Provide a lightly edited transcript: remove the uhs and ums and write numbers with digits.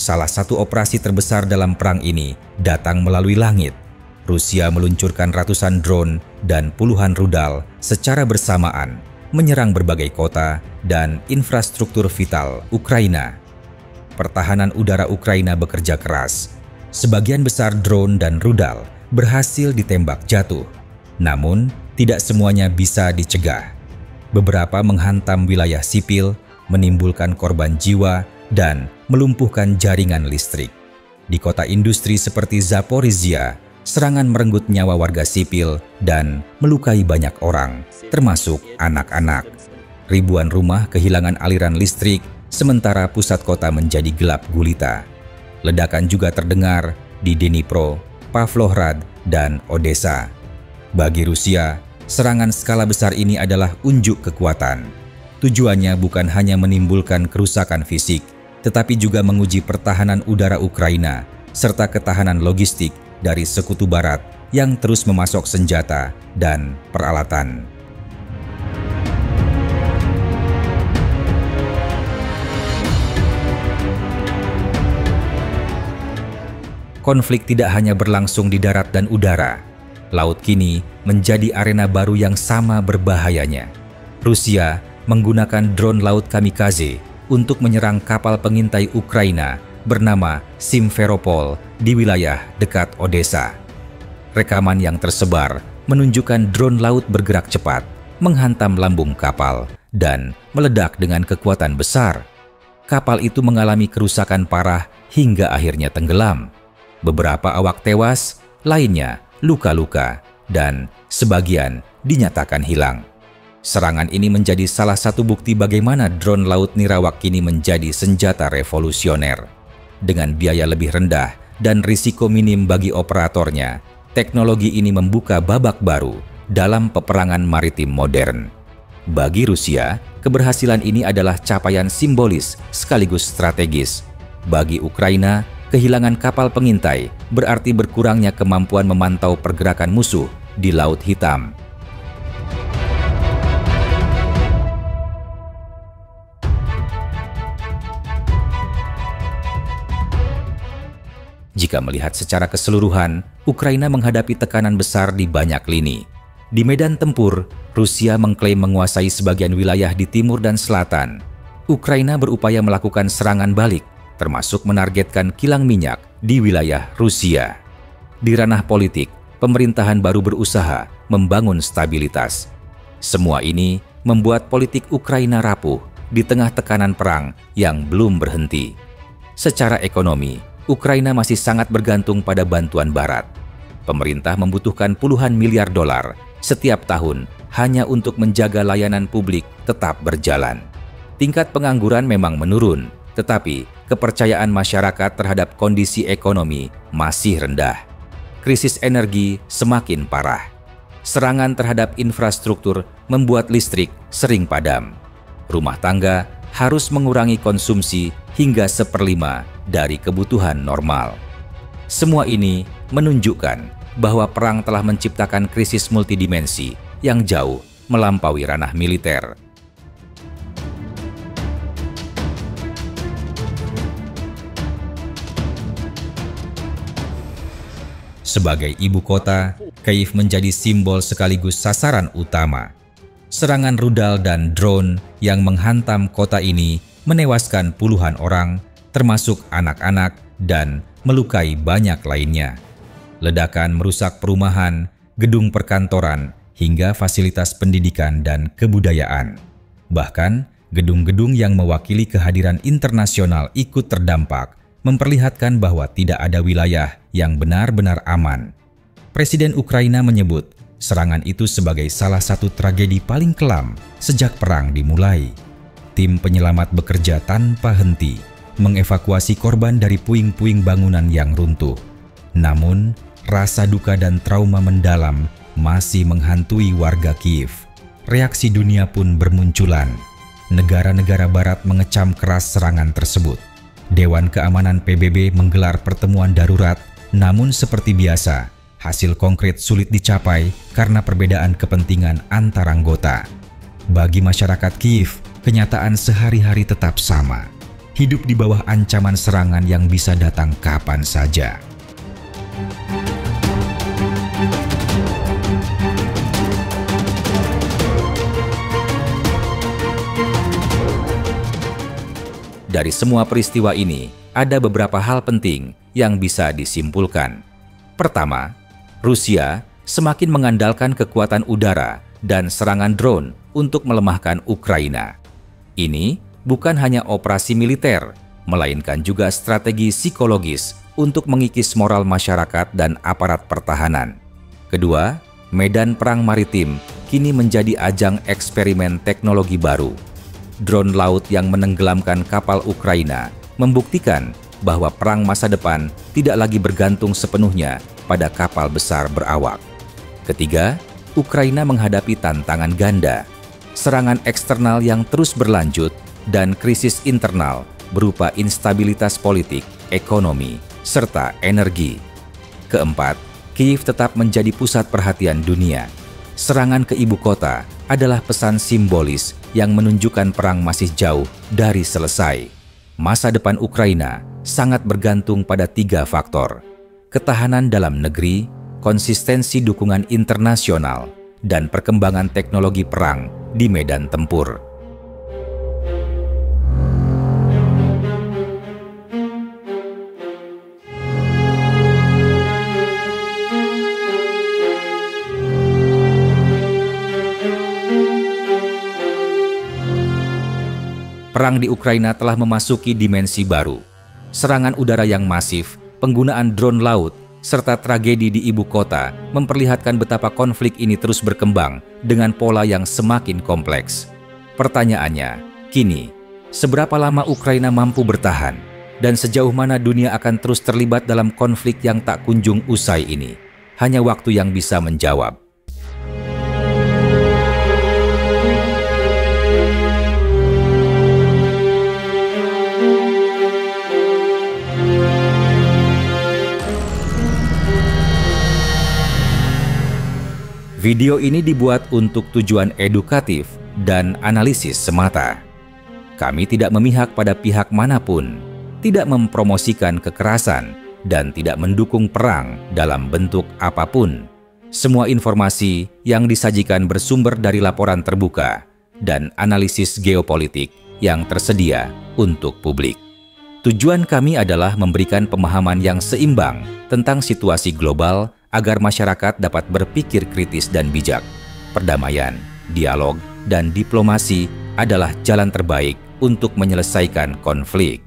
Salah satu operasi terbesar dalam perang ini datang melalui langit. Rusia meluncurkan ratusan drone dan puluhan rudal secara bersamaan, menyerang berbagai kota dan infrastruktur vital Ukraina. Pertahanan udara Ukraina bekerja keras. Sebagian besar drone dan rudal berhasil ditembak jatuh. Namun, tidak semuanya bisa dicegah. Beberapa menghantam wilayah sipil, menimbulkan korban jiwa, dan melumpuhkan jaringan listrik. Di kota industri seperti Zaporizhia, serangan merenggut nyawa warga sipil dan melukai banyak orang, termasuk anak-anak. Ribuan rumah kehilangan aliran listrik, sementara pusat kota menjadi gelap gulita. Ledakan juga terdengar di Dnipro, Pavlohrad, dan Odessa. Bagi Rusia, serangan skala besar ini adalah unjuk kekuatan. Tujuannya bukan hanya menimbulkan kerusakan fisik, tetapi juga menguji pertahanan udara Ukraina, serta ketahanan logistik dari Sekutu Barat yang terus memasok senjata dan peralatan. Konflik tidak hanya berlangsung di darat dan udara. Laut kini menjadi arena baru yang sama berbahayanya. Rusia menggunakan drone laut kamikaze untuk menyerang kapal pengintai Ukraina bernama Simferopol di wilayah dekat Odessa. Rekaman yang tersebar menunjukkan drone laut bergerak cepat, menghantam lambung kapal, dan meledak dengan kekuatan besar. Kapal itu mengalami kerusakan parah hingga akhirnya tenggelam. Beberapa awak tewas, lainnya luka-luka, dan sebagian dinyatakan hilang. Serangan ini menjadi salah satu bukti bagaimana drone laut nirawak kini menjadi senjata revolusioner. Dengan biaya lebih rendah dan risiko minim bagi operatornya, teknologi ini membuka babak baru dalam peperangan maritim modern. Bagi Rusia, keberhasilan ini adalah capaian simbolis sekaligus strategis. Bagi Ukraina, kehilangan kapal pengintai berarti berkurangnya kemampuan memantau pergerakan musuh di Laut Hitam. Jika melihat secara keseluruhan, Ukraina menghadapi tekanan besar di banyak lini. Di medan tempur, Rusia mengklaim menguasai sebagian wilayah di timur dan selatan. Ukraina berupaya melakukan serangan balik, termasuk menargetkan kilang minyak di wilayah Rusia. Di ranah politik, pemerintahan baru berusaha membangun stabilitas. Semua ini membuat politik Ukraina rapuh di tengah tekanan perang yang belum berhenti. Secara ekonomi, Ukraina masih sangat bergantung pada bantuan Barat. Pemerintah membutuhkan puluhan miliar dolar setiap tahun hanya untuk menjaga layanan publik tetap berjalan. Tingkat pengangguran memang menurun, tetapi kepercayaan masyarakat terhadap kondisi ekonomi masih rendah. Krisis energi semakin parah. Serangan terhadap infrastruktur membuat listrik sering padam. Rumah tangga harus mengurangi konsumsi hingga 1/5 dari kebutuhan normal. Semua ini menunjukkan bahwa perang telah menciptakan krisis multidimensi yang jauh melampaui ranah militer. Sebagai ibu kota, Kyiv menjadi simbol sekaligus sasaran utama. Serangan rudal dan drone yang menghantam kota ini menewaskan puluhan orang, termasuk anak-anak, dan melukai banyak lainnya. Ledakan merusak perumahan, gedung perkantoran, hingga fasilitas pendidikan dan kebudayaan. Bahkan, gedung-gedung yang mewakili kehadiran internasional ikut terdampak, memperlihatkan bahwa tidak ada wilayah yang benar-benar aman. Presiden Ukraina menyebut serangan itu sebagai salah satu tragedi paling kelam sejak perang dimulai. Tim penyelamat bekerja tanpa henti, mengevakuasi korban dari puing-puing bangunan yang runtuh. Namun, rasa duka dan trauma mendalam masih menghantui warga Kyiv. Reaksi dunia pun bermunculan. Negara-negara Barat mengecam keras serangan tersebut. Dewan Keamanan PBB menggelar pertemuan darurat, namun seperti biasa, hasil konkret sulit dicapai karena perbedaan kepentingan antar anggota. Bagi masyarakat Kyiv, kenyataan sehari-hari tetap sama. hidup di bawah ancaman serangan yang bisa datang kapan saja. Dari semua peristiwa ini, ada beberapa hal penting yang bisa disimpulkan. Pertama, Rusia semakin mengandalkan kekuatan udara dan serangan drone untuk melemahkan Ukraina. Ini bukan hanya operasi militer, melainkan juga strategi psikologis untuk mengikis moral masyarakat dan aparat pertahanan. Kedua, medan perang maritim kini menjadi ajang eksperimen teknologi baru. Drone laut yang menenggelamkan kapal Ukraina membuktikan bahwa perang masa depan tidak lagi bergantung sepenuhnya pada kapal besar berawak. Ketiga, Ukraina menghadapi tantangan ganda, serangan eksternal yang terus berlanjut, dan krisis internal berupa instabilitas politik, ekonomi, serta energi. Keempat, Kyiv tetap menjadi pusat perhatian dunia. Serangan ke ibu kota adalah pesan simbolis yang menunjukkan perang masih jauh dari selesai. Masa depan Ukraina sangat bergantung pada 3 faktor: ketahanan dalam negeri, konsistensi dukungan internasional, dan perkembangan teknologi perang di medan tempur. Perang di Ukraina telah memasuki dimensi baru. Serangan udara yang masif, penggunaan drone laut, serta tragedi di ibu kota memperlihatkan betapa konflik ini terus berkembang dengan pola yang semakin kompleks. Pertanyaannya, kini, seberapa lama Ukraina mampu bertahan? Dan sejauh mana dunia akan terus terlibat dalam konflik yang tak kunjung usai ini? Hanya waktu yang bisa menjawab. Video ini dibuat untuk tujuan edukatif dan analisis semata. Kami tidak memihak pada pihak manapun, tidak mempromosikan kekerasan, dan tidak mendukung perang dalam bentuk apapun. Semua informasi yang disajikan bersumber dari laporan terbuka dan analisis geopolitik yang tersedia untuk publik. Tujuan kami adalah memberikan pemahaman yang seimbang tentang situasi global agar masyarakat dapat berpikir kritis dan bijak. Perdamaian, dialog, dan diplomasi adalah jalan terbaik untuk menyelesaikan konflik.